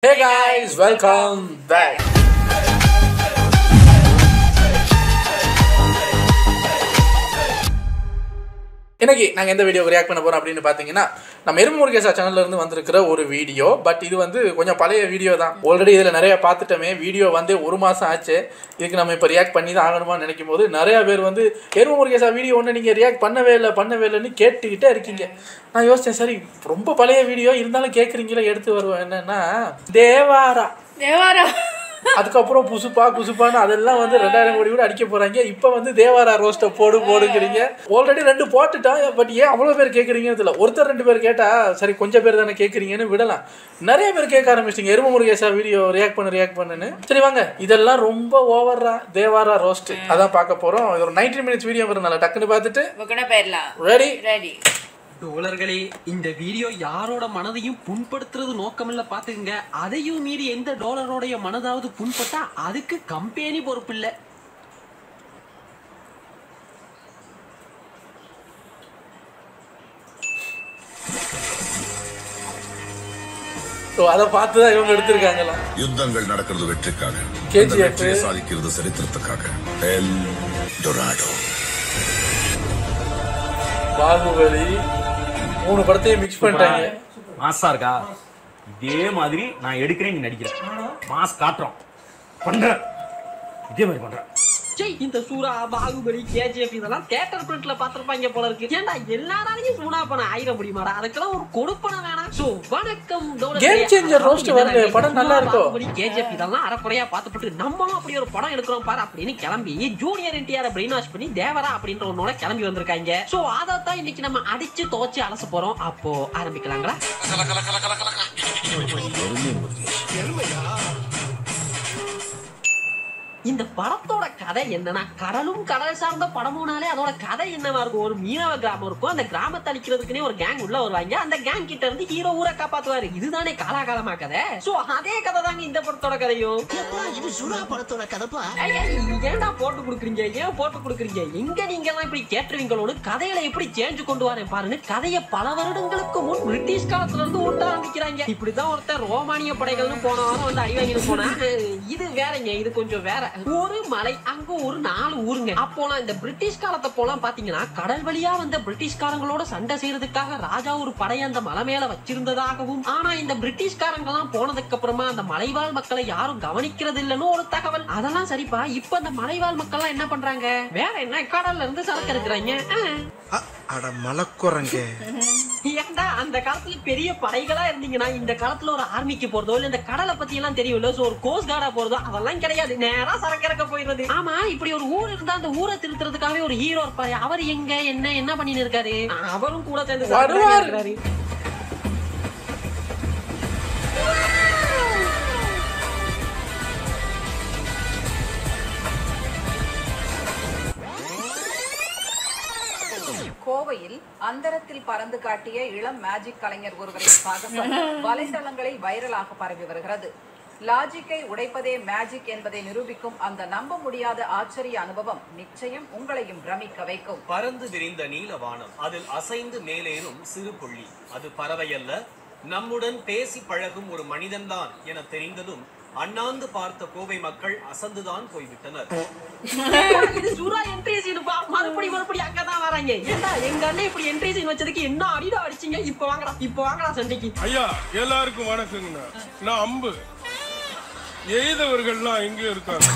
Hey guys, welcome back. இன்னைக்கு நாங்கள் எந்த வீடியோக்கு ரியாக்ட் பண்ண போகிறோம் அப்படின்னு பார்த்தீங்கன்னா நம்ம எறும்பு முருகேசா சேனல்லேருந்து வந்திருக்கிற ஒரு வீடியோ. பட் இது வந்து கொஞ்சம் பழைய வீடியோ தான். ஆல்ரெடி இதில் நிறைய பார்த்துட்டோமே. வீடியோ வந்து 1 மாதம் ஆச்சு. இதுக்கு நம்ம இப்போ ரியாக்ட் பண்ணி தான் ஆகணுமா நினைக்கும் போது நிறையா பேர் வந்து எறும்பு முருகேசா வீடியோ ஒன்று நீங்கள் ரியாக்ட் பண்ணவே இல்லைன்னு கேட்டுக்கிட்டே இருக்கீங்க. நான் யோசித்தேன், சரி ரொம்ப பழைய வீடியோ இருந்தாலும் கேட்குறீங்களே எடுத்து வருவேன். என்னென்னா தேவாரா அதுக்கப்புறம் குசுப்பான்னு அதெல்லாம் வந்து 2000 கோடி கூட அடிக்க போறாங்க. இப்போ வந்து தேவாரா ரோஸ்ட்டை போடுங்கிறீங்க. ஆல்ரெடி 2 போட்டுட்டோம். பட் ஏன் அவ்வளோ பேர் கேட்குறீங்கன்னு தெரியல. ஒருத்தர் 2 பேர் கேட்டால் சரி கொஞ்சம் பேர் தானே கேட்குறீங்கன்னு விடலாம். நிறைய பேர் கேட்க ஆரம்பிச்சிட்டிங்க எறும்பு முருகேசா வீடியோ ரியாக்ட் பண்ணுன்னு. சரி வாங்க, இதெல்லாம் ரொம்ப ஓவரா தேவாரா ரோஸ்ட் அதான் பார்க்க போகிறோம். இது ஒரு 90 மினிட்ஸ் வீடியோ வரனால டக்குன்னு பார்த்துட்டு ரெடி. தோழர்களே, இந்த வீடியோ யாரோட மனதையும் புண்படுத்துறது நோக்கமில்ல பாத்துக்கங்க. அதையும் மீறி எந்த டாலரோடைய மனதாவது புண்பட்டா அதுக்கு கம்பெனி பொறுப்பு இல்ல. அதை பார்த்துதான் இவங்க எடுத்திருக்காங்களா? யுத்தங்கள் நடக்கிறது வெற்றிக்காக, கேஜிஎஃப் சாதிக்கிறது சரித்திரத்துக்காக. எல் டொராடோ, பாகுபலி 3 படத்தையும் மிக்ஸ் பண்ணிட்டாங்க. மாசா இருக்கா? இதே மாதிரி நான் எடுக்கிறேன், நீ நடிக்கிற. மாஸ் காட்டுறோம், பண்றேன், இதே மாதிரி பண்றேன். இந்த சூரா, பாகுபலி, கேஜிஎஃப் இதெல்லாம் தியேட்டர் பிரிண்ட்ல பாத்திருப்பாங்க போல இருக்கு. ஏன்டா எல்லாராலையும் சூனா பண்ண ஆயிர முடியுமாடா? அதுக்கெல்லாம் ஒரு கொடுப்பன வேணாம். சோ வணக்கம் கேம் சேஞ்சர் ரோஸ்ட் வருது. படம் நல்லா இருக்கும். பாகுபலி, கேஜிஎஃப் இதெல்லாம் அறக்குறையா பார்த்துட்டு நம்மளும் அப்படி ஒரு படம் எடுக்கிறோம் பாரு அப்படின்னு கிளம்பி ஜூனியர் என்டிஆர் பிரெயின் வாஷ் பண்ணி தேவரா அப்படின்ற ஒன்னோட கிளம்பி வந்திருக்காங்க. சோ அதான் இன்னைக்கு நம்ம அடிச்சு துவச்சு அலச போறோம். அப்போ ஆரம்பிக்கலாங்களா? இந்த படத்தோட கதை என்னன்னா, கடலும் கடல் சார்ந்த படமுனாலே அதோட கதை என்னவா இருக்கும்? ஒரு மீனவ கிராமம் இருக்கும். அந்த கிராமத்தை அழிக்கிறதுக்குன்னே ஒரு கேங் உள்ள வருவாங்க. அந்த கேங் கிட்ட இருந்து ஹீரோ ஊரை காப்பாத்துவாரு. இதுதானே காலாகாலமா கதை. சோ அதே கதை தாங்க இந்த படத்தோட கதையும். இது சுறா படத்தோட கதைப்பா. ஏன்டா போட்டு கொடுக்குறீங்க? ஏன் போட்டு கொடுக்குறீங்க? எங்க நீங்க எல்லாம் இப்படி கேட்டுருவீங்களோடு கதையில எப்படி சேஞ்ச் கொண்டு வரேன் பாருன்னு கதையை பல வருடங்களுக்கு முன் பிரிட்டிஷ் காலத்துல இருந்து ஓட்ட ஆரம்பிக்கிறாங்க. இப்படிதான் ஒருத்தர் ரோமானிய படைகள்னு போன வாரம் வந்து அடிவாங்கிட்டு போனா. இது வேறங்க, இது கொஞ்சம் வேற. ஒரு மலை, அங்க ஒரு 4 ஊருங்க. அப்போலாம் இந்த பிரிட்டிஷ் காலத்தை போலாம் பாத்தீங்கன்னா கடல் வழியா வந்த பிரிட்டிஷ்காரங்களோட சண்டை செய்யறதுக்காக ராஜா ஒரு படையை அந்த மலை மேல வச்சிருந்ததாகவும், ஆனா இந்த பிரிட்டிஷ்காரங்க எல்லாம் போனதுக்கு அப்புறமா அந்த மலைவாழ் மக்களை யாரும் கவனிக்கிறது இல்லன்னு ஒரு தகவல். அதெல்லாம் சரிப்பா. இப்ப அந்த மலைவாழ் மக்கள் எல்லாம் என்ன பண்றாங்க? வேற என்ன, கடல்ல இருந்து சரக்கு எடுக்கிறாங்க. அட மலக்குறங்க. ஏன்டா அந்த காலத்துல பெரிய படைகளா இருந்தீங்கன்னா இந்த காலத்துல ஒரு ஆர்மிக்கு போறதோ இல்ல இந்த கடலை பத்தி எல்லாம் தெரியும்ல, சோ ஒரு கோஸ்ட் கார்டா போறதோ அதெல்லாம் கிடையாது. நேரா சரக்கிறக்க போயிடுறது. ஆமா, இப்படி ஒரு ஊர் இருந்தா அந்த ஊரை திருத்துறதுக்காகவே ஒரு ஹீரோ இருப்பாரு. அவர் எங்க என்ன பண்ணிட்டு இருக்காரு? அவரும் கூட சேர்ந்து இருக்காரு. கோவையில் அந்தரத்தில் பறந்து காட்டிய இளம் மேஜிக் கலைஞர் ஒருவரின் சாகசம் வலைதளங்களில் வைரலாக பரவி வருகிறது. லாஜிக்கை உடைப்பதே மேஜிக் என்பதை நிரூபிக்கும் அந்த நம்ப முடியாத ஆச்சரிய அனுபவம் நிச்சயம் உங்களையும் பிரமிக்க வைக்கும். பறந்து விரிந்த நீலவானம், அதில் அசைந்து மேலேறும் சிறு புள்ளி. அது பறவையல்ல, நம்முடன் பேசி பழகும் ஒரு மனிதன்தான் என தெரிந்ததும் அண்ணாந்து பார்த்த கோவை மக்கள் அசந்துதான் போய்விட்டனர். இது சூரா என்ட்ரி சீன் பா. மறுபடி அங்கதான் வராங்க. ஏண்டா எங்க அண்ணன் இப்படி என்ட்ரி சீன் வச்சதுக்கு என்ன அடிடா அடிச்சீங்க? இப்ப வாங்கடா சண்டைக்கு. ஐயா எல்லாருக்கும் வணக்கங்க. நான் அம்பு எய்தவர்கள்லாம் எங்க இருக்காங்க.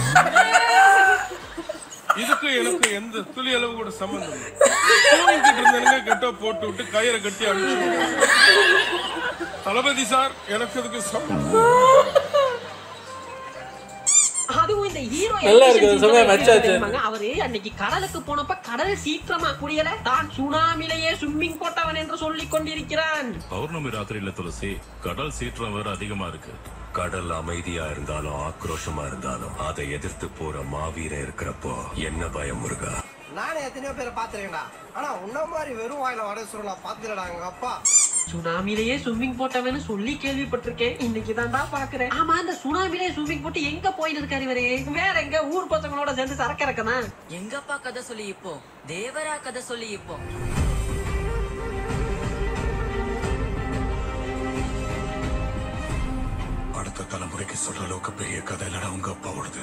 இதுக்கு எனக்கு எந்த துளி அளவு கூட சம்பந்தம் இல்லை. தூங்கிட்டு இருந்தேனுங்க, கெட்ட போட்டு விட்டு கயிறை கட்டி அனுப்பிச்சு. தளபதி சார், எனக்கு இதுக்கு சம்பந்தம். அதுவும் இந்த ஹீரோ அவரு அன்னைக்கு கடலுக்கு போனப்ப கடல் சீற்றமா புரியல, தான் சுனாமிலேயே ஸ்விம்மிங் போட்டவன் என்று சொல்லிக் கொண்டிருக்கிறான். பௌர்ணமி ராத்திரியில துளசி, கடல் சீற்றம் வேற அதிகமா இருக்கு. கடல் அமைதியா இருந்தாலும் ஆக்ரோஷமா இருந்தாலும் அதை எதிர்த்து போற மாவீரன் இருக்கிறப்போ என்ன பயம் முருகா? நானே எத்தனையோ பேரை பாத்துறேன்டா. ஆனா உன்ன மாதிரி வெறும் வாயில வட சுருளா பாத்துடா எங்க அப்பா. சுனாமிலேயே ஸ்விம்மிங் போட்டவன்னு சொல்லி கேள்விப்பட்டிருக்கேன். இன்னைக்கு தான்டா பாக்குறேன். ஆமா, அந்த சுனாமிலேயே ஸ்விம்மிங் போட்டு எங்க போயிட்டு இருக்காரு இவரு? வேற எங்க ஊர் பசங்களோட சேர்ந்து சரக்கிறக்கனா? எங்கப்பா கதை சொல்லி இப்போ தேவரா கதை சொல்லி இப்போ அடுத்த தூக்கி சொல்ற அளவுக்கு பெரிய கதை இல்லடா உங்க அப்பாவோடது.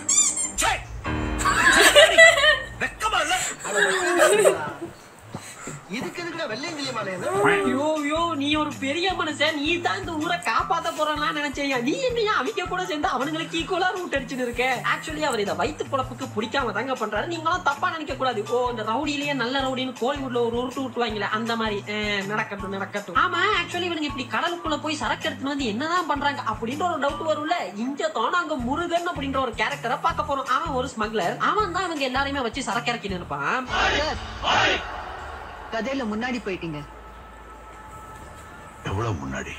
இதுக்கு எதுக்குடா வெள்ளையங்கிலி மாலையா? ஐயோ நீ ஒரு பெரிய மனுஷன், நீ தான் இந்த ஊரை காப்பாத்த போறான்னு நினைச்சேன். நீ என்னையா அவங்க கூட சேர்ந்து அவனுங்களுக்கு ஈக்குவலா ரூட் அடிச்சுட்டு இருக்க. ஆக்சுவலி அவர் இதை வயிற்று பொழப்புக்கு பிடிக்காம தாங்க பண்றாரு. நீங்களும் தப்பா நினைக்க கூடாது. ஓ இந்த ரவுடிலேயே நல்ல ரவுடின்னு கோலிவுட்ல ஒரு உருட்டு விட்டுவாங்களே அந்த மாதிரி நடக்கட்டும். ஆமா ஆக்சுவலி இவனுங்க இப்படி கடலுக்குள்ள போய் சரக்கு எடுத்துன்னு வந்து என்னதான் பண்றாங்க அப்படின்ற ஒரு டவுட் வரும்ல. இங்க தோணாங்க முருகன் அப்படின்ற ஒரு கேரக்டரை பார்க்க போறோம். அவன் ஒரு ஸ்மக்லர். அவன் தான் இவங்க எல்லாரையுமே வச்சு சரக்கு இறக்கின்னு இருப்பான். கதையில முன்னாடி போயிட்டீங்க. எவ்வளவு முன்னாடி?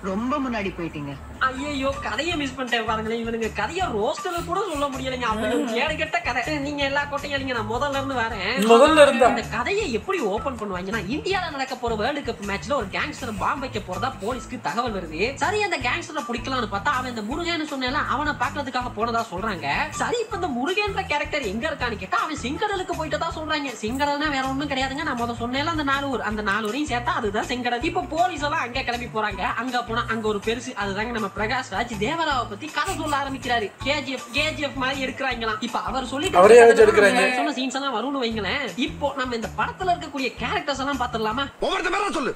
ரொம்ப முன்னாடி போயிட்டீங்க. ஐயோ கதையை மிஸ் பண்ணிட்டேன் பாருங்களேன். இவனுங்க கதையை ரோஸ்டர்ல கூட சொல்ல முடியலைங்க. அப்படி ஏழு கெட்ட கதை. நீங்க எல்லா கோட்டையும் நான் முதல்ல இருந்து வரேன். இந்த கதையை எப்படி ஓபன் பண்ணுவாங்கன்னா, இந்தியால நடக்க போற வேர்ல்டு கப் மேட்ச்ல ஒரு கேங்ஸ்டர் பாம்பு வைக்க போறதா போலீஸ்க்கு தகவல் வருது. சரி அந்த கேங்ஸ்டரை பிடிக்கலாம்னு பார்த்தா அவன் இந்த முருகன் சொன்னால அவனை பாக்குறதுக்காக போனதா சொல்றாங்க. சரி இப்ப இந்த முருகன்ற கேரக்டர் எங்க இருக்கான்னு கேட்டா அவன் செங்கடலுக்கு போயிட்டதா சொல்றாங்க. செங்கடல்னா வேற ஒண்ணும் கிடையாதுங்க. நான் முதல்ல சொன்னேன் அந்த 4 ஊர், அந்த 4 ஊரையும் சேர்த்தா அதுதான் செங்கடல். இப்ப போலீஸ் எல்லாம் அங்க கிளம்பி போறாங்க. அங்க போனா அங்க ஒரு பெருசு அதுதாங்க நம்ம பிரகாஷ் ராஜ் தேவராவை பத்தி கதை சொல்ல ஆரம்பிக்கிறாரு. கேஜிஎஃப் மாதிரி எடுக்கிறாங்களாம். இப்ப அவர் சொல்லிட்டு சொன்ன சீன்ஸ் எல்லாம் வரும்னு வைங்களேன். இப்போ நம்ம இந்த படத்துல இருக்கக்கூடிய கேரக்டர்ஸ் எல்லாம் பாத்துடலாமா? ஒவ்வொருத்த மேல சொல்லு.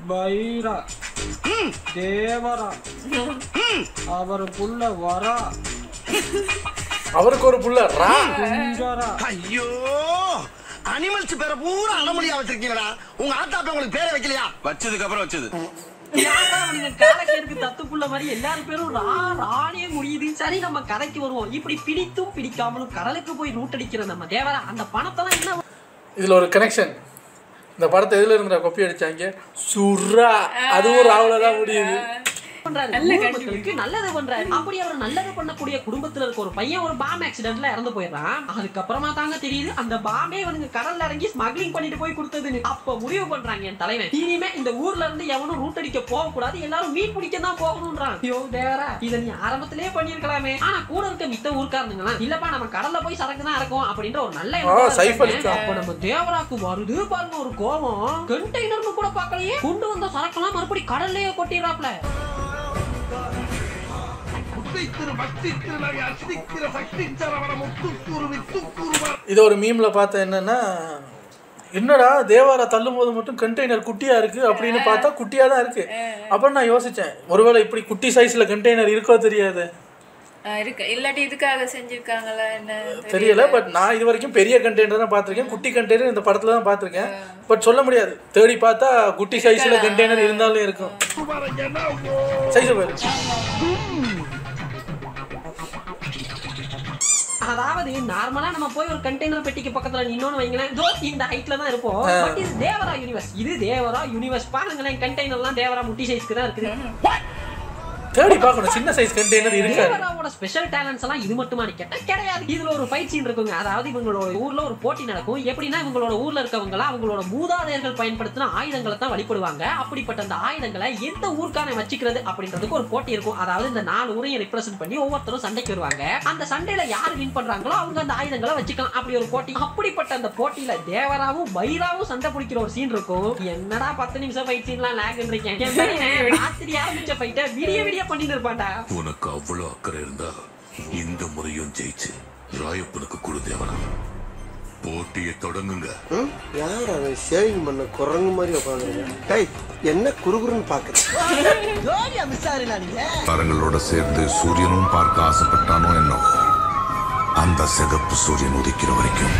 பைரா, தேவரா, அவர் புள்ள வரா, அவருக்கு ஒரு புள்ள ரா. ஐயோ அனிமல்ஸ் பேரை பூரா அனமொழியா வச்சிருக்கீங்களா? உங்க ஆத்தாப்ப உங்களுக்கு பேரை வைக்கலையா? வச்சதுக்கு அப்புறம் வச்சது. தத்துக்குள்ள மாதிரி எல்லாரும் பேரும் ராணே முடியுது. சரி நம்ம கதைக்கு வருவோம். இப்படி பிடித்தும் பிடிக்காமலும் கடலுக்கு போய் ரூட் அடிக்கிற நம்ம தேவரா அந்த பணத்தெல்லாம் என்ன இதுல ஒரு கனெக்ஷன். இந்த படத்தை எதுல இருந்தா கொப்பி அடிச்சாங்க? சுரா. அதுவும் ராவுலதான் முடியுது. நல்லது பண்றாரு. அப்படி அவர் நல்லது பண்ணக்கூடிய குடும்பத்துல இருக்க ஒரு பையன் ஒரு பாம் ஆக்சிடென்ட்ல இறந்து போயிடுறான். அதுக்கப்புறமா தாங்க தெரியுது அந்த பாம்பே வந்து கடல்ல இறங்கி ஸ்மக்லிங் பண்ணிட்டு போய் கொடுத்ததுன்னு. அப்ப முடிவு பண்றாங்க என் தலைவன், இனிமே இந்த ஊர்ல இருந்து எவனும் ரூட் அடிக்க போக கூடாது, எல்லாரும் மீன் பிடிக்க தான் போகணும்ன்றான். ஐயோ தேவரா இத நீ ஆரம்பத்திலேயே பண்ணிருக்கலாமே. ஆனா கூட இருக்க மித்த ஊர்க்காரனுங்களா இல்லப்பா நம்ம கடல்ல போய் சரக்கு தான் இறக்கும் அப்படின்ற ஒரு நல்ல அப்ப நம்ம தேவராக்கு வருது பாருங்க ஒரு கோபம். கண்டெய்னர்னு கூட பார்க்கலையே, கொண்டு வந்த சரக்கெல்லாம் மறுபடியும் கடல்லையே கொட்டிடுறாப்ல. இது ஒரு மீம்ல பார்த்த என்னன்னா, என்னடா தேவாரா தள்ளும் போது மட்டும் கண்டெய்னர் குட்டியா இருக்கு அப்படின்னு பார்த்தா குட்டியா தான் இருக்கு. அப்ப நான் யோசிச்சேன், ஒருவேளை இப்படி குட்டி சைஸ்ல கண்டெய்னர் இருக்கோ தெரியாது. இருக்கு இல்லாட்டி இதுக்காக செஞ்சிருக்காங்களா என்ன தெரியல. பட் நான் இது வரைக்கும் பெரிய கண்டெய்னர் தான் பார்த்திருக்கேன். குட்டி கண்டெய்னர் இந்த படத்துல தான் பார்த்திருக்கேன். பட் சொல்ல முடியாது, தேடி பார்த்தா குட்டி சைஸ்ல கண்டெய்னர் இருந்தாலும் இருக்கும். சைஸ் பாரு. அதாவது நார்மலா நம்ம போய் ஒரு கண்டெய்னர் பெட்டிக்கு பக்கத்துல நின்னோன்னு வைங்களேன், இந்த ஹைட்ல தான் இருப்போம். பட் இது தேவரா யூனிவர்ஸ். இது தேவரா யூனிவர்ஸ் பாருங்களேன். கண்டெய்னர்லாம் தேவரா முட்டி சைஸ்க்கு தான் இருக்குது. தேடி பார்க்கணும் சின்ன சைஸ் கண்டெய்னர் இருக்கு. தேவராவோட ஸ்பெஷல் டேலண்ட்ஸ் எல்லாம் இது மட்டுமா கேட்டா கிடையாது. இதுல ஒரு ஃபைட் சீன் இருக்குங்க. அதாவது இவங்களோட ஊர்ல ஒரு போட்டி நடக்கும். எப்படின்னா இவங்களோட ஊர்ல இருக்கவங்க அவங்களோட மூதாதையர்கள் பயன்படுத்தின ஆயுதங்களை தான் வழிபடுவாங்க. அப்படிப்பட்ட அந்த ஆயுதங்களை எந்த ஊருக்கான வச்சுக்கிறது அப்படின்றதுக்கு ஒரு போட்டி இருக்கும். அதாவது இந்த 4 ஊரையும் ரெப்ரசென்ட் பண்ணி ஒவ்வொருத்தரும் சண்டைக்கு வருவாங்க. அந்த சண்டையில யாரு வின் பண்றாங்களோ அவங்க அந்த ஆயுதங்களை வச்சுக்கலாம். அப்படி ஒரு போட்டி. அப்படிப்பட்ட அந்த போட்டியில தேவராவும் பைராவும் சண்டை பிடிக்கிற ஒரு சீன் இருக்கும். என்னடா 10 நிமிஷம் ஃபைட் சீன்லாம் லாக்ன்றீங்க. ராத்திரி ஆரம்பிச்ச ஃபைட்டை விடிய பண்ணிட்டு இருப்பான்டா. உனக்கு அவ்வளவு அக்கறை இருந்தா இந்த முறையும் ஜெயிச்சு ராயப்பனுக்கு கொடு தேவரா. போட்டியை தொடங்குங்க. யார் அவன் ஷேவிங் பண்ண குரங்கு மாதிரி உட்காந்துருக்க? டேய் என்ன குறுகுறுன்னு பாக்குறேன். ஜோலியா மிஸ் ஆறீங்களா நீங்க? தாரங்களோட சேர்ந்து சூரியனும் பார்க்க ஆசைப்பட்டானோ என்னவோ, அந்த சிகப்பு சூரியன் உதிக்கிற வரைக்கும்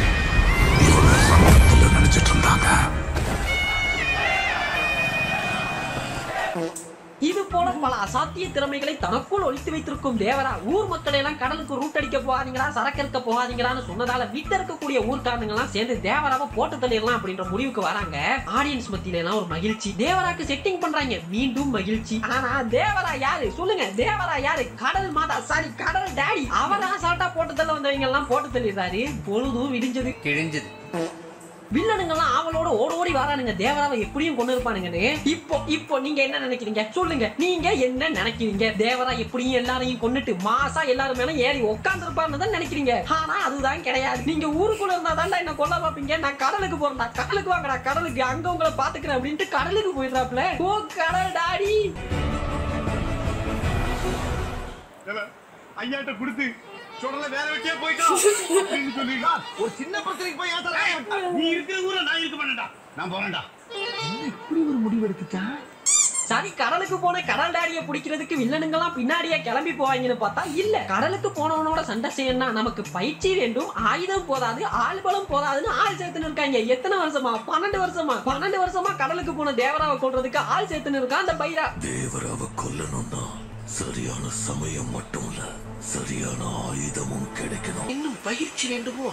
இவங்க சமயத்துல நினைச்சிட்டு இருந்தாங்க. இது போல பல அசாத்திய திறமைகளை தனக்குள் ஒழித்து வைத்திருக்கும் தேவரா ஊர் மக்களை எல்லாம் கடலுக்கு ரூட் அடிக்க போகாதீங்களா, சரக்கு இருக்க போகாதீங்களான்னு சொன்னதால வீட்ட இருக்கக்கூடிய ஊர்க்காரங்க எல்லாம் சேர்ந்து தேவராவை போட்டு தள்ளிடலாம் அப்படின்ற முடிவுக்கு வராங்க. ஆடியன்ஸ் மத்தியில எல்லாம் ஒரு மகிழ்ச்சி. தேவராக்கு செட்டிங் பண்றாங்க, மீண்டும் மகிழ்ச்சி. ஆனா தேவரா யாரு சொல்லுங்க? தேவரா யாரு? கடல் மாதா, சாரி கடல் டாடி. அவரா சாட்டா போட்டு தள்ள வந்தவங்க எல்லாம் போட்டு தள்ளிடுறாரு. பொழுதும் விடிஞ்சது கிழிஞ்சது. வில்லனுங்கெல்லாம் அவளோட ஓடி வரானுங்க தேவராவை எப்படியும் கொண்டு இருப்பானுங்கன்னு. இப்போ நீங்க என்ன நினைக்கிறீங்க சொல்லுங்க? நீங்க என்ன நினைக்கிறீங்க? தேவரா எப்படியும் எல்லாரையும் கொண்டுட்டு மாசா எல்லாரும் மேல ஏறி உட்கார்ந்து இருப்பான்னு தான் நினைக்கிறீங்க. ஆனா அதுதான் கிடையாது. நீங்க ஊருக்குள்ள இருந்தா தான் என்ன கொல்ல பாப்பீங்க. நான் கடலுக்கு போறேன்டா, கடலுக்கு வாங்கடா, கடலுக்கு அங்க உங்களை பாத்துக்கிறேன் அப்படின்ட்டு கடலுக்கு போயிடுறாப்ல. ஓ கடல் டாடி. ஐயாட்ட கொடுத்து சொடல வேற வெட்டியா போயிட்டா அப்படின்னு சொல்லிடா. ஒரு சின்ன பிரச்சனைக்கு போய் ஏன் நீ இருக்கிற ஊர்ல நான் இருக்க மாட்டேன்டா, நான் போறேன்டா. இப்படி ஒரு முடிவு எடுத்துட்டான். சரி, கடலுக்கு போன கடல் டாடியை பிடிக்கிறதுக்கு வில்லனுங்கெல்லாம் பின்னாடியே கிளம்பி போவாங்கன்னு பார்த்தா இல்ல. கடலுக்கு போனவனோட சண்டை செய்யணும்னா நமக்கு பயிற்சி வேண்டும், ஆயுதம் போதாது, ஆள்பலம் போதாதுன்னு ஆள் சேர்த்துன்னு இருக்காங்க. எத்தனை வருஷமா? 12 வருஷமா கடலுக்கு போன தேவராவை கொல்றதுக்கு ஆள் சேர்த்துன்னு இருக்கான் அந்த பைரா. தேவராவை கொல்லணும்னா சரியான சமயம் மட்டும் இல்ல, சரியான ஆயுதமும் கிடைக்கணும். இன்னும் பயிற்சி வேண்டுமோ?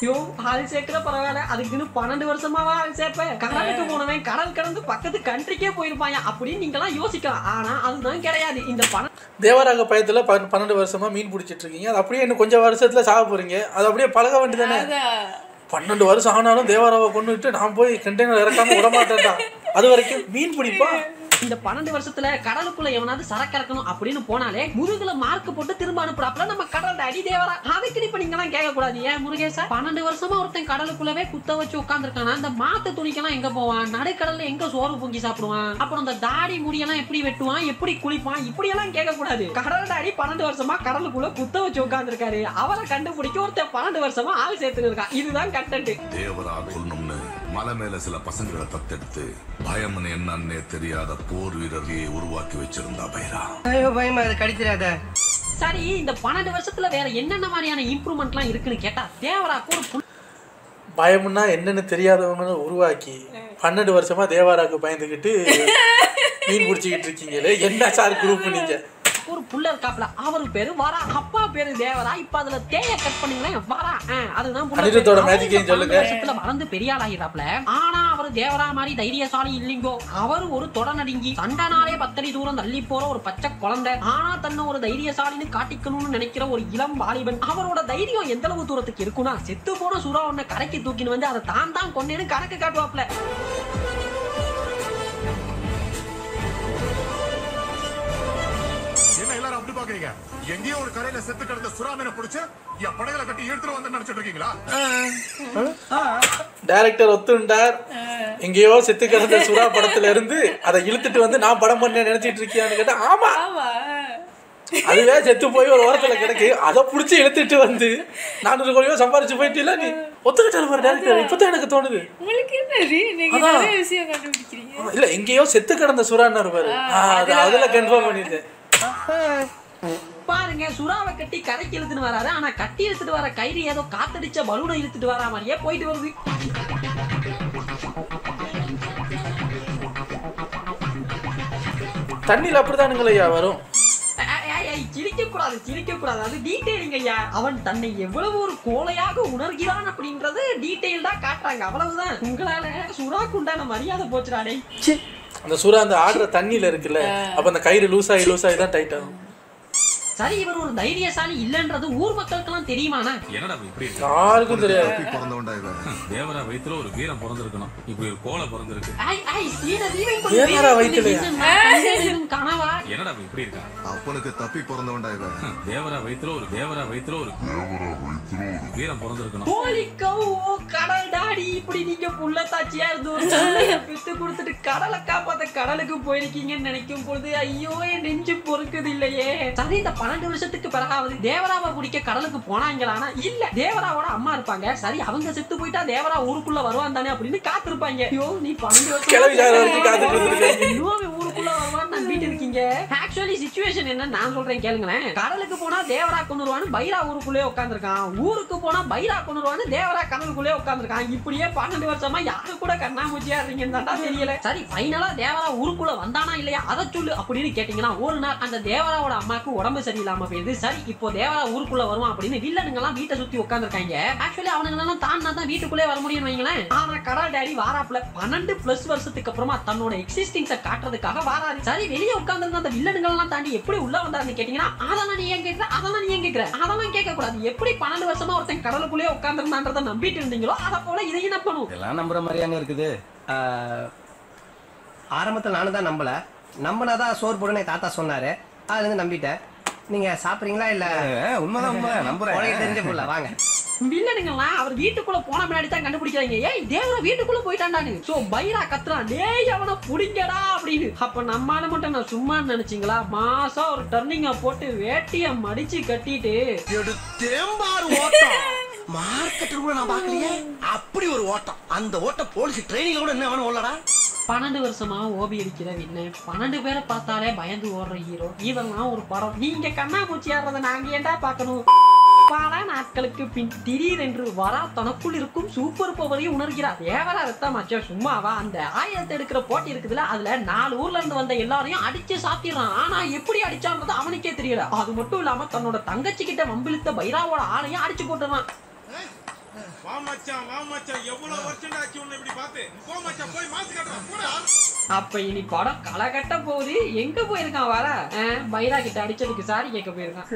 யோ, ஆள் சேர்க்கிற பரவாயில்ல, அதுக்குன்னு 12 வருஷமாவா ஆள் சேர்ப்ப? கடலுக்கு போனவன் கடல் கடந்து பக்கத்து கண்ட்ரிக்கே போயிருப்பாங்க அப்படின்னு நீங்க எல்லாம் யோசிக்கலாம். ஆனா அதுதான் கிடையாது. இந்த தேவராக பயத்துல 12 வருஷமா மீன் பிடிச்சிட்டு இருக்கீங்க. அது அப்படியே இன்னும் கொஞ்சம் வருஷத்துல சாக போறீங்க. அது அப்படியே பழக வேண்டியதானே. 12 வருஷம் ஆனாலும் தேவராவை கொண்டுட்டு நான் போய் கண்டெய்னர் இறக்காம விட மாட்டேன்டா. அது வரைக்கும் மீன் பிடிப்பா. இந்த 12 வருஷத்துல கடலுக்குள்ள எவனாவது சரக்கு இறக்கணும் அப்படின்னு போனாலே முதுகுல மார்க் போட்டு திரும்ப அனுப்புறாப்ல நம்ம கடல் டாடி தேவரா. அதுக்கு இப்ப நீங்க எல்லாம் கேட்க கூடாது. ஏன் முருகேசா, 12 வருஷமா ஒருத்தன் கடலுக்குள்ளவே குத்த வச்சு உட்காந்துருக்கானா? அந்த மாத்து துணிக்கெல்லாம் எங்க போவான்? நடுக்கடல்ல எங்க சோறு பொங்கி சாப்பிடுவான்? அப்புறம் இந்த தாடி முடியெல்லாம் எப்படி வெட்டுவான், எப்படி குளிப்பான்? இப்படி எல்லாம் கேட்க கூடாது. கடல் டாடி 12 வருஷமா கடலுக்குள்ள குத்த வச்சு உட்காந்துருக்காரு. அவரை கண்டுபிடிக்க ஒருத்தன் 12 வருஷமா ஆள் சேர்த்துன்னு இருக்கான். இதுதான் கண்டென்ட். தேவரா கொல்லணும்னு மலை மேல சில பசங்களை தத்தெடுத்து பயம்னு என்னன்னே தெரியாத போர் வீரரையே உருவாக்கி வச்சிருந்தா பைரா. ஐயோ பயமா, அது கடிச்சிடாத. சரி, இந்த 12 வருஷத்துல வேற என்னென்ன மாதிரியான இம்ப்ரூவ்மெண்ட்லாம் இருக்குன்னு கேட்டா தேவராக்கு ஒரு பயம்னா என்னன்னு தெரியாதவங்கன்னு உருவாக்கி 12 வருஷமா தேவராக்கு பயந்துக்கிட்டு மீன் பிடிச்சிக்கிட்டு இருக்கீங்களே, என்ன சார் குரூப் நீங்க? ஒரு புள்ள இருக்காப்ல, அவரு பேரு வரா, அப்பா பேரு தேவரா. இப்ப அதுல தேய கட் பண்ணீங்களே வரா, அதுதான் அனிருத்தோட மேஜிக்கையும் சொல்லுங்க. வளர்ந்து பெரிய ஆளாகிறாப்ல. ஆனா அவர் தேவரா மாதிரி தைரியசாலி இல்லைங்கோ. அவர் ஒரு தொடநடுங்கி சண்டனாலே 10 அடி தூரம் தள்ளி போற ஒரு பச்சை குழந்தை. ஆனா தன்னை ஒரு தைரியசாலின்னு காட்டிக்கணும்னு நினைக்கிற ஒரு இளம் வாலிபன். அவரோட தைரியம் எந்த அளவு தூரத்துக்கு இருக்குன்னா, செத்து போன சுறா ஒன்ன கரைக்கு தூக்கின்னு வந்து அதை தான் கொன்னேன்னு கணக்கு காட்டுவாப்ல. அப்படி பாக்குறீங்க? எங்கேயோ ஒரு கரையில செத்து கிடந்த சுறாமீனை பிடிச்சு என் படகளை கட்டி எடுத்துட்டு வந்து நினைச்சிட்டு இருக்கீங்களா? டைரக்டர் ஒத்துண்டார். எங்கேயோ செத்து கிடந்த சுறா படத்துல இருந்து அதை இழுத்துட்டு வந்து நான் படம் பண்ண நினைச்சிட்டு இருக்கியான்னு கேட்டா ஆமா, அதுவே செத்து போய் ஒரு ஓரத்துல கிடக்கு. அதை புடிச்சு இழுத்துட்டு வந்து 400 கோடியோ சம்பாரிச்சு போயிட்டு இல்ல நீ ஒத்துக்கிட்டாரு பாரு டைரக்டர். இப்பதான் எனக்கு தோணுது. இல்ல எங்கேயோ செத்து கிடந்த சுறான்னு இருப்பாரு, அதுல கன்ஃபார்ம் பண்ணிட்டேன். பாருங்க, சுறாவை கட்டி கரைக்கு இழுத்துட்டு வராரு. ஆனா கட்டி இழுத்துட்டு வர கயிறு ஏதோ காத்தடிச்ச பலூனை இழுத்துட்டு வரா மாதிரியே போயிட்டு வருது. தண்ணியில் அப்படித்தானுங்களையா வரும். சிரிக்க கூடாது, அது டீடைலிங் ஐயா. அவன் தன்னை எவ்வளவு ஒரு கோலையாக உணர்கிறான் அப்படின்றது டீடைல்டா காட்டுறாங்க, அவ்வளவுதான். உங்களால சுறாக்கு உண்டான மரியாதை போச்சுடாடே. அந்த சுறா அந்த ஆடுற தண்ணியில இருக்குல்ல, அப்ப அந்த கயிறு லூஸ் ஆகி தான் டைட் ஆகும். சரி, இவர் ஒரு தைரியசாலி இல்லன்றது ஊர் மக்களுக்கெல்லாம் தெரியுமாண்ணா? என்னடா இப்படி இருக்கு? யாருக்கும் தெரியாது. பிறந்தவன்டா இவன். தேவரா வயித்துல ஒரு வீரம் பிறந்திருக்கணும், இப்படி ஒரு கோலை பிறந்திருக்கு. தேவரா வயித்துல கனவா? என்னடா இப்படி இருக்கா? அப்பனுக்கு தப்பி பிறந்தவன்டா இவன். தேவரா வயித்துல ஒரு வீரம் பிறந்திருக்கணும். கடல் டாடி, இப்படி நீங்க புள்ளத்தாச்சியா இருந்து வித்து கொடுத்துட்டு கடலை காப்பாத்த கடலுக்கு போயிருக்கீங்கன்னு நினைக்கும் பொழுது ஐயோ என் நெஞ்சு பொறுக்குது இல்லையே. சரி, இந்த 12 வருஷத்துக்கு பிறகாவது தேவராவை பிடிக்க கடலுக்கு போனாங்களானா இல்ல, தேவராவோட அம்மா இருப்பாங்க. சரி, அவங்க செத்து போயிட்டா தேவரா ஊருக்குள்ள வருவான் தானே அப்படின்னு காத்திருப்பாங்க. ஐயோ, நீ 12 வருஷம் இன்னும் ஊருக்குள்ள வருவான்னு நம்பிட்டு இருக்கீங்க. ஆக்சுவலி சிச்சுவேஷன் என்ன நான் சொல்றேன் கேளுங்களேன். கடலுக்கு போனா தேவரா கொண்டுருவான்னு பைரா ஊருக்குள்ளே உட்காந்துருக்கான். ஊருக்கு போனா பைரா கொண்டுருவான்னு தேவரா கடலுக்குள்ளே உட்காந்துருக்கான். இப்படியே 12 வருஷமா யாரு கூட கண்ணாமூச்சியா இருக்கீங்கன்னு தான் தெரியல. சரி, ஃபைனலா தேவரா ஊருக்குள்ள வந்தானா இல்லையா அதை சொல்லு அப்படின்னு கேட்டீங்கன்னா, ஒரு நாள் அந்த தேவராவோட அம்மாக்கு உடம்பு சரியில்லாம போயிருது. சரி, இப்போ தேவரா ஊருக்குள்ள வருவான் அப்படின்னு வில்லனுங்க எல்லாம் வீட்டை சுத்தி உட்காந்துருக்காங்க. ஆக்சுவலி அவனுங்க எல்லாம் தான் வீட்டுக்குள்ளே வர முடியும் வைங்களேன். ஆனா கடல் டாடி வாராப்ல 12+ வருஷத்துக்கு அப்புறமா தன்னோட எக்ஸிஸ்டிங்ஸை காட்டுறதுக்காக வாராரு. சரி, வெளியே உட்கார்ந்து அந்த வில்லனுங்க எல்லாம் தாண்டி எப்படி உள்ள வந்தாருன்னு கேட்டீங்கன்னா, அதெல்லாம் நீ ஏன் கேட்கிற, அதெல்லாம் கேட்க கூடாது. எப்படி 12 வருஷமா ஒருத்தன் கடலுக்குள்ளே உட்கார்ந்துருந்தான்றத நம்பிட்டு இருந்தீங்களோ அதை போல இதை என்ன பண்ணும். இதெல்லாம் நம்புற மாதிரியாங்க இருக்குது. ஆரம்பத்தில் நானும் தான் நம்பினாதான் சோறு போடுன்னு தாத்தா சொன்னாரு. அதுல இருந்து நம்பிட்டேன். நீங்க சாப்பிடுறீங்களா? இல்ல உண்மைதான், நம்புறேன். தெரிஞ்ச போல வாங்க. வில்லனுங்கலாம் அவர் வீட்டுக்குள்ள போன முன்னாடி தான் கண்டுபிடிக்கிறாங்க. ஏய் தேவரா வீட்டுக்குள்ள போயிட்டான்டான்னு. சோ பைரா கத்துறான், டேய் அவனை புடிங்கடா அப்படின்னு. அப்ப நம்மால மட்டும் நான் சும்மா நினைச்சீங்களா? மாசா ஒரு டர்னிங்க போட்டு வேட்டிய மடிச்சு கட்டிட்டு தேம்பாறு ஓட்டம் மார்க்கெட்டில் கூட நான் பாக்கலையே. அப்படி ஒரு ஓட்டம். அந்த ஓட்டம் போலீஸ் ட்ரைனிங்ல கூட என்ன வேணும் ஓடலடா. 12 வருஷமா ஓபி அடிக்கிற வில்லன், 12 பேரை பார்த்தாலே பயந்து ஓடுற ஹீரோ. இதெல்லாம் ஒரு படம். நீங்க கண்ணாமூச்சி ஆடுறத நாங்க ஏன்டா பார்க்கணும்? பல நாட்களுக்கு பின் திடீரென்று வரா தனக்குள் இருக்கும் சூப்பர் பவரையும் உணர்கிறார். தேவரா ரத்தமாச்சா சும்மாவா? அந்த ஆயுதத்தை எடுக்கிற போட்டி இருக்குதுல, அதுல 4 ஊர்ல இருந்து வந்த எல்லாரையும் அடிச்சு சாத்திடுறான். ஆனா எப்படி அடிச்சான்றது அவனுக்கே தெரியல. அது மட்டும் இல்லாம தன்னோட தங்கச்சி கிட்ட வம்பிழுத்த பைராவோட ஆளையும் அடிச்சு போட்டுறான். அப்ப இனி படம் களை கட்ட போகுது. எங்க போயிருக்கான் வர? பைரா கிட்ட அடிச்சதுக்கு சாரி கேட்க போயிருக்கான்.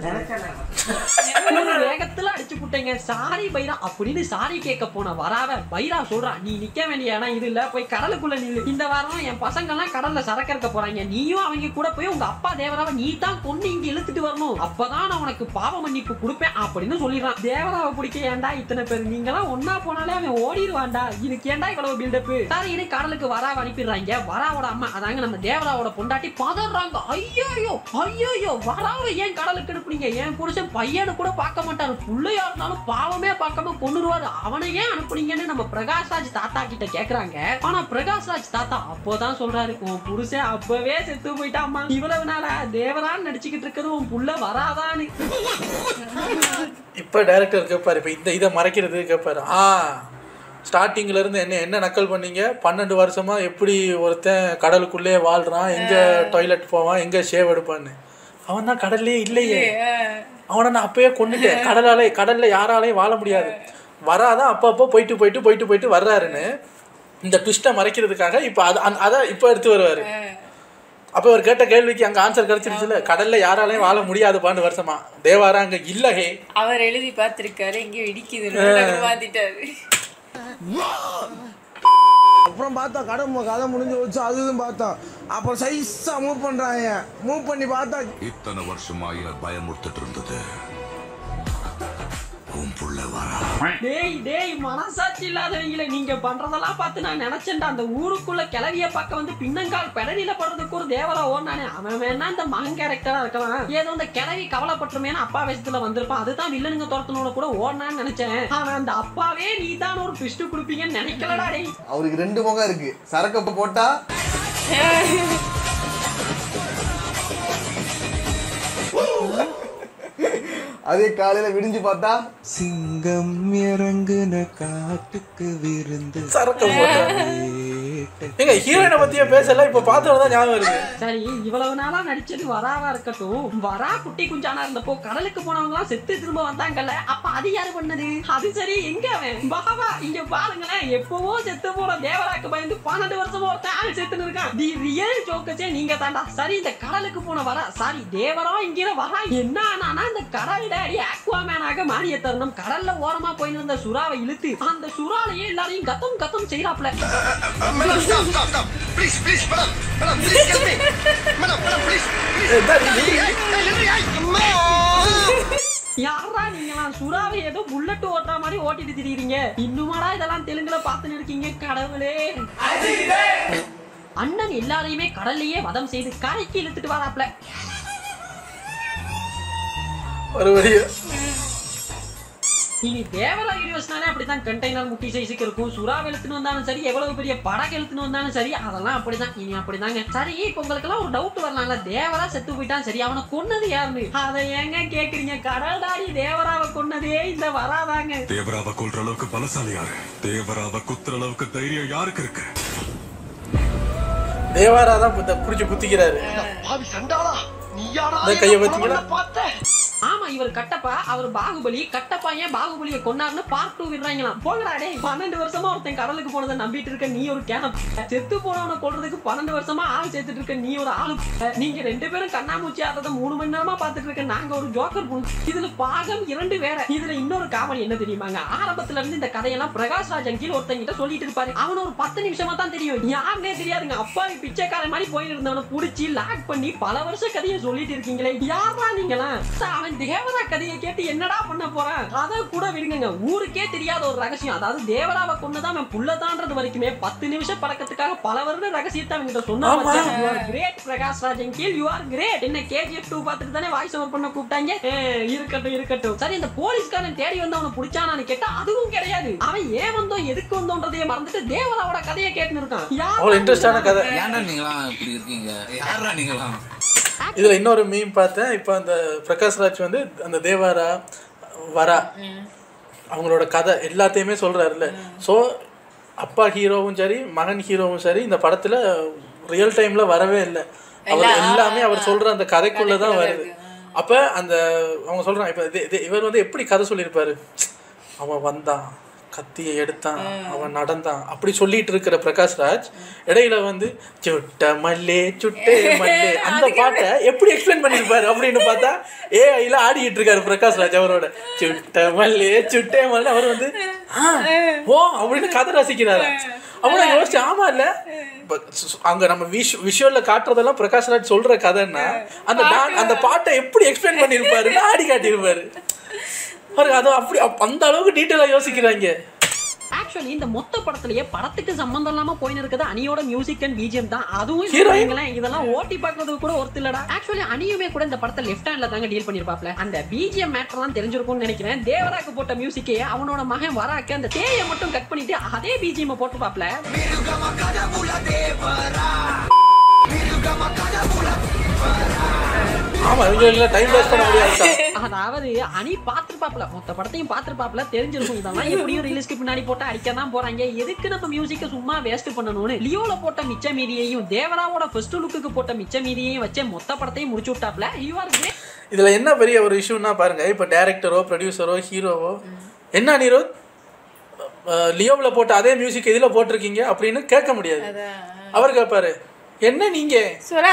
வேகத்துல அடிச்சு புட்டேங்க சாரி பைரா அப்படின்னு சாரி கேட்க போன வராவ பைரா சொல்றான், நீ நிக்க வேண்டிய இடம் இது இல்ல, போய் கடலுக்குள்ள நில்லு. இந்த வாரம் என் பசங்க எல்லாம் கடல்ல சரக்கறக்க போறாங்க. நீயும் அவங்க கூட போய் உங்க அப்பா தேவராவை நீ தான் கொண்டு இங்க இழுத்துட்டு வரணும். அப்பதான் நான் உனக்கு பாவ மன்னிப்பு கொடுப்பேன் அப்படின்னு சொல்லிடுறான். தேவராவை பிடிக்க ஏன்டா இத்தனை பேர்? நீங்களாம் ஒன்னா போனாலே அவன் ஓடிடுவான்டா. இதுக்கு ஏன்டா இவ்வளவு பில்டப்? சாரி இது கடலுக்கு வராவ அனுப்பிடுறாங்க. வராவோட அம்மா அதாங்க நம்ம தேவராவோட பொண்டாட்டி பதறாங்க. ஐயோ ஐயோ வராவை ஏன் கடலுக்கு அனுப்புறீங்க? என் புருஷன் பையனு கூட பார்க்க மாட்டாரு, புள்ளையா இருந்தாலும் பாவமே பார்க்காம கொன்னுருவாரு, அவனை ஏன் அனுப்புனீங்கன்னு நம்ம பிரகாஷ்ராஜ் தாத்தா கிட்ட கேக்குறாங்க. ஆனா பிரகாஷ்ராஜ் தாத்தா அப்போதான் சொல்றாரு, உன் புருஷன் அப்பவே செத்து போயிட்டாமா, இவ்வளவு நாளா தேவரான்னு நடிச்சுக்கிட்டு இருக்கிறது உன் புள்ள வராதான்னு. இப்ப டைரக்டர் கேட்பாரு, இப்ப இதை மறைக்கிறது கேட்பாரு. ஸ்டார்டிங்ல இருந்து என்ன நக்கல் பண்ணீங்க? 12 வருஷமா எப்படி ஒருத்தன் கடலுக்குள்ளே வாழ்றான், எங்க டாய்லெட் போவான், எங்க ஷேவ் எடுப்பான்னு. அவன் தான் கடல்லே இல்லையே, அவனை நான் அப்பயே கொண்டுட்டேன். கடல்ல யாராலையும் வாழ முடியாது, வராதான் அப்பப்போ போயிட்டு வர்றாருன்னு இந்த ட்விஸ்ட்டை மறைக்கிறதுக்காக இப்போ அதை இப்போ எடுத்து வருவார். அப்போ அவர் கேட்ட கேள்விக்கு அங்கே ஆன்சர் கிடைச்சிருச்சுல, கடல்ல யாராலையும் வாழ முடியாது 12 வருஷமா. தேவாரா அங்கே இல்லையே, அவர் எழுதி பார்த்துருக்காரு, எங்கேயும் இடிக்குது பார்த்துட்டாரு. அப்புறம் பார்த்தா கதை முடிஞ்சு வச்சு அது இதுன்னு பார்த்தோம். அப்புறம் சைஸா மூவ் பண்றாங்க. மூவ் பண்ணி பார்த்தா இத்தனை வருஷமா பயமுறுத்திட்டு இருந்தது டேய் மனசாட்சி இல்லாதவங்கள நீங்க பண்றதெல்லாம் பார்த்து நான் நினைச்சேன்டா, அந்த ஊருக்குள்ள கிளவிய பார்க்க வந்து பின்னங்கால் பெடலில படுறதுக்கு ஒரு தேவரா ஓடுனானே, அவன் வேணா இந்த மகன் கேரக்டரா இருக்கலாம். ஏதோ இந்த கிளவி கவலைப்பட்டுருமேனு அப்பா வேஷத்துல வந்திருப்பான், அதுதான் வில்லனுங்க துரத்தனோட கூட ஓடனான்னு நினைச்சேன். அவன் அந்த அப்பாவே நீ தான் ஒரு ட்விஸ்ட் கொடுப்பீங்கன்னு நினைக்கலடா. டேய் அவருக்கு 2 முகம் இருக்கு. சரக்கு போட்டா அதே காலையில விடிஞ்சு பார்த்தா சிங்கம் இறங்குன காட்டுக்கு விருந்து. எங்க ஹீரோயினை பத்தியே பேசல, இப்ப பார்த்தவதான் ஞாபகம் இருக்கு. சரி இவ்வளவு நாளா நடிச்சது வராவா இருக்கட்டும், வரா குட்டி குஞ்சானா இருந்தப்போ கடலுக்கு போனவங்க எல்லாம் செத்து திரும்ப வந்தாங்கல்ல, அப்ப அது யாரு பண்ணது? அது சரி, எங்க அவன் பாவா? இங்க பாருங்களேன், எப்பவோ செத்து போன தேவராக்கு பயந்து 12 வருஷமா ஒருத்தன் ஆள் செத்துன்னு இருக்கான். தி ரியல் ஜோக்கச்சே நீங்க தாண்டா. சரி இந்த கடலுக்கு போன வரா, சாரி தேவரா இங்க வரா என்ன ஆனா இந்த கடல் டேடி ஆக்வாமேனாக மாறிய தருணம் கடல்ல ஓரமா போயிட்டு இருந்த சுறாவை இழுத்து அந்த சுறாலையே எல்லாரையும் கத்தம் செய்யறாப்ல. யாரா நீங்களாம் சுறாவை ஏதோ புல்லட் ஓட்டுற மாதிரி ஓட்டிட்டு திரியுறீங்க? இன்னுமாடா இதெல்லாம் தெலுங்குல பார்த்துன்னு இருக்கீங்க? கடவுளே, அண்ணன் எல்லாரையுமே கடல்லையே வதம் செய்து கரைக்கு இழுத்துட்டு வராப்ல. இனி தேவரா யூனிவர்ஸ்னாலே அப்படித்தான். கண்டெய்னர் முட்டி சைஸுக்கு இருக்கும். சுறா எழுத்துன்னு வந்தாலும் சரி, எவ்வளவு பெரிய படகு எழுத்துன்னு வந்தாலும் சரி, அதெல்லாம் அப்படிதான். இனி அப்படிதாங்க. சரி இப்ப உங்களுக்கு எல்லாம் ஒரு டவுட் வரலாம்ல, தேவரா செத்து போயிட்டான், சரி அவனை கொன்னது யாருன்னு? அதை ஏங்க கேக்குறீங்க? கடல்தாடி தேவராவை கொன்னதே இந்த வராதாங்க. தேவராவை கொல்ற அளவுக்கு பலசாலி யாரு? தேவராவை குத்துற அளவுக்கு தைரியம் யாருக்கு இருக்கு? தேவரா தான் புடிச்சு குத்திக்கிறாரு. கையை பத்திங்களா? ஆமா இவர் கட்டப்பா, அவர் பாகுபலி. கட்டப்பா ஏன் பாகுபலியை கொண்டாருன்னு பார்ட் 2 விடுறாங்களாம். போங்கடா டேய், 12 வருஷமா ஒருத்தன் கடலுக்கு போனதை நம்பிட்டு இருக்க நீ ஒரு கேனப். செத்து போனவனை கொல்றதுக்கு 12 வருஷமா ஆள் சேர்த்துட்டு இருக்க நீ ஒரு ஆளு. நீங்க 2 பேரும் கண்ணாமூச்சி ஆடுறத 3 மணி நேரமா பாத்துட்டு இருக்க நாங்க ஒரு ஜோக்கர் பொண்ணு. இதுல பாகம் 2 வேற. இதுல இன்னொரு காமெடி என்ன தெரியுமாங்க? ஆரம்பத்துல இருந்து இந்த கதையெல்லாம் பிரகாஷ்ராஜ் அங்கில் ஒருத்தங்கிட்ட சொல்லிட்டு இருப்பாரு. அவன் ஒரு 10 நிமிஷமா தான் தெரியும், யாருன்னே தெரியாதுங்க. அப்பா பிச்சைக்கார மாதிரி போயிட்டு இருந்தவனை புடிச்சு லாக் பண்ணி பல வருஷ கதையை சொல்லிட்டு இருக்கீங்களே, யாரா நீங்களா? அவன் தேவரா கதையை கேட்டு என்னடா பண்ண போறேன்? அதை கூட விடுங்க, ஊருக்கே தெரியாத ஒரு ரகசியம். அதாவது தேவராவை கொண்டுதான் அவன் புள்ளதான்றது வரைக்குமே 10 நிமிஷம் பழக்கத்துக்காக பல வருட ரகசியத்தை அவங்கிட்ட சொன்னா. You are great Prakash Raj uncle, you are great. என்ன KGF 2 பார்த்துட்டு தானே வாய்ஸ் ஓவர் பண்ண கூப்பிட்டாங்க. இருக்கட்டும். சரி, இந்த போலீஸ்காரன் தேடி வந்து அவனை பிடிச்சானான்னு கேட்டா அதுவும் கிடையாது. அவன் ஏன் வந்தோம் எதுக்கு வந்தோன்றதையே மறந்துட்டு தேவராவோட கதையை கேட்டுன்னு இருக்கான். அவ்வளவு இன்ட்ரெஸ்டான கதை. ஏன்டா நீங்களா இப்படி இருக்கீங்க? யாரா நீங்களா? இதுல இன்னொரு மீம் பார்த்தேன். இப்போ அந்த பிரகாஷ் ராஜ் வந்து அந்த தேவாரா வரா அவங்களோட கதை எல்லாத்தையுமே சொல்றாருல்ல. ஸோ அப்பா ஹீரோவும் சரி மகன் ஹீரோவும் சரி இந்த படத்துல ரியல் டைம்ல வரவே இல்லை. அவர் எல்லாமே அவர் சொல்ற அந்த கதைக்குள்ளதான் வருது. அப்ப அந்த அவங்க சொல்றாங்க, இப்ப இவர் வந்து எப்படி கதை சொல்லியிருப்பாரு, அவன் வந்தான் கத்தியை எடுத்தான் அவன் நடந்தான் அப்படி சொல்லிட்டு இருக்கிற பிரகாஷ் ராஜ் இடையில வந்து சுட்ட மல்லே சுட்டே மல்லே அந்த பாட்டை எப்படி எக்ஸ்பிளைன் பண்ணிருப்பாரு அப்படின்னு பார்த்தா ஏஐல ஆடிக்கிட்டு இருக்காரு பிரகாஷ் ராஜ் அவரோட சுட்ட மல்லே சுட்டே மல்லே. அவர் வந்து ஓ அப்படின்னு கதை ரசிக்கிறாரு. அவனை யோசிச்சு ஆமா இல்ல அங்க நம்ம விஷுவல்ல காட்டுறதெல்லாம் பிரகாஷ் ராஜ் சொல்ற கதைன்னா அந்த பாட்டை எப்படி எக்ஸ்பிளைன் பண்ணிருப்பாருன்னு ஆடி காட்டியிருப்பாரு. அது அப்படி அந்த அளவுக்கு டீட்டெயிலா யோசிக்கிறாங்க. ஆக்சுவலி இந்த மொத்த படத்திலேயே படத்துக்கு சம்பந்தம் இல்லாம போயின்னு இருக்குது அனியோட மியூசிக் அண்ட் பிஜிஎம் தான். அதுவும் இதெல்லாம் ஓட்டி பாக்குறதுக்கு கூட ஒருத்தர் இல்லடா. ஆக்சுவலி அனியுமே கூட இந்த படத்தை லெஃப்ட் ஹேண்ட்ல தாங்க டீல் பண்ணிருப்பாப்ல. அந்த பிஜிஎம் மேட்டர்லாம் தெரிஞ்சிருக்கும்னு நினைக்கிறேன். தேவராக்கு போட்ட மியூசிக்கே அவனோட மகன் வராக்கு அந்த தேயை மட்டும் கட் பண்ணிட்டு அதே பிஜிஎம் போட்டுப்பாப்ல. அதாவது அனி பாத்துருப்பாப்ல, மொத்த படத்தையும் பாத்துருப்பாப்ல, தெரிஞ்சிருக்கும் இதெல்லாம் எப்படியும் ரிலீஸ்க்கு பின்னாடி போட்டு அடிக்கதான் போறாங்க. எதுக்கு நம்ம மியூசிக்க சும்மா வேஸ்ட் பண்ணணும்னு லியோல போட்ட மிச்ச மீதியையும் தேவராவோட ஃபர்ஸ்ட் லுக்குக்கு போட்ட மிச்ச மீதியையும் வச்சு மொத்த படத்தையும் முடிச்சு விட்டாப்ல. இதுல என்ன பெரிய ஒரு இஷ்யூன்னா பாருங்க, இப்ப டைரக்டரோ ப்ரொடியூசரோ ஹீரோவோ என்ன நீரோத் லியோவில் போட்ட அதே மியூசிக் இதுல போட்டிருக்கீங்க அப்படின்னு கேட்க முடியாது. அவர் கேட்பாரு, என்ன நீங்க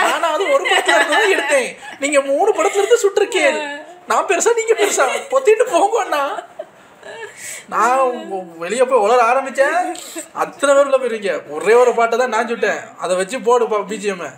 நானாவது ஒரு படத்துல இருந்து எடுத்தேன், நீங்க 3 படத்துல இருந்து சுட்டிருக்கேன், நான் பெருசா நீங்க பெருசா பொத்திட்டு போங்கண்ணா. நான் வெளியே போய் உலர ஆரம்பிச்சேன், அத்தனை பேருல போயிருக்கீங்க, ஒரே ஒரு பாட்டை தான் நான் சுட்டேன், அதை வச்சு போடு பிஜிஎம்.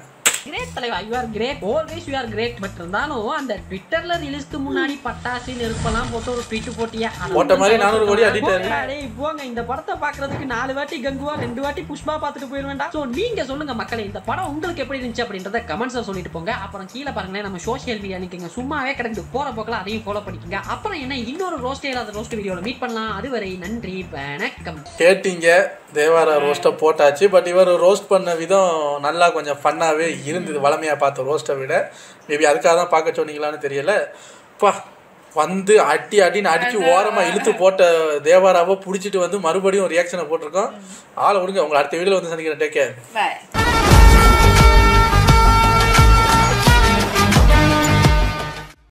கிரேட் தலைவா, you are great, always you are great. But இருந்தாலும் அந்த ட்விட்டர்ல ரிலீஸ்க்கு முன்னாடி பட்டாசு நெருப்பெல்லாம் போட்டு ஒரு ட்வீட் போட்டியா போட்ட மாதிரி 400 கோடி அடிட்டாரு. டேய் போங்க, இந்த படத்தை பாக்குறதுக்கு 4 வாட்டி கங்குவா 2 வாட்டி புஷ்பா பார்த்துட்டு போயிருவேன்டா. சோ நீங்க சொல்லுங்க மக்களே, இந்த படம் உங்களுக்கு எப்படி இருந்துச்சு அப்படின்றத கமெண்ட்ஸ்ல சொல்லிட்டு போங்க. அப்புறம் கீழே பாருங்களேன், நம்ம சோஷியல் மீடியா நிக்கங்க சும்மாவே கிடக்கு, போற போக்கல அதையும் ஃபாலோ பண்ணிக்கங்க. அப்புறம் என்ன, இன்னொரு ரோஸ்ட் இல்லாத ரோஸ்ட் வீடியோல மீட் பண்ணலாம். அதுவரை நன்றி, வணக்கம். கேட்டீங்க, தேவாரா ரோஸ்ட்டை போட்டாச்சு. பட் இவர் ரோஸ்ட் பண்ண விதம் நல்லா கொஞ்சம் ஃபன்னாகவே இருந்தது, வளமையாக பார்த்த ரோஸ்ட்டை விட. மேபி அதுக்காக தான் பார்க்க சொன்னீங்களான்னு தெரியல. பா வந்து அடின்னு அடிச்சு ஓரமாக இழுத்து போட்ட தேவாராவை பிடிச்சிட்டு வந்து மறுபடியும் ரியாக்ஷனை போட்டிருக்கோம். ஆளை விடுங்க, உங்களை அடுத்த வீடியோவில் வந்து சந்திக்கிறேன். Take care.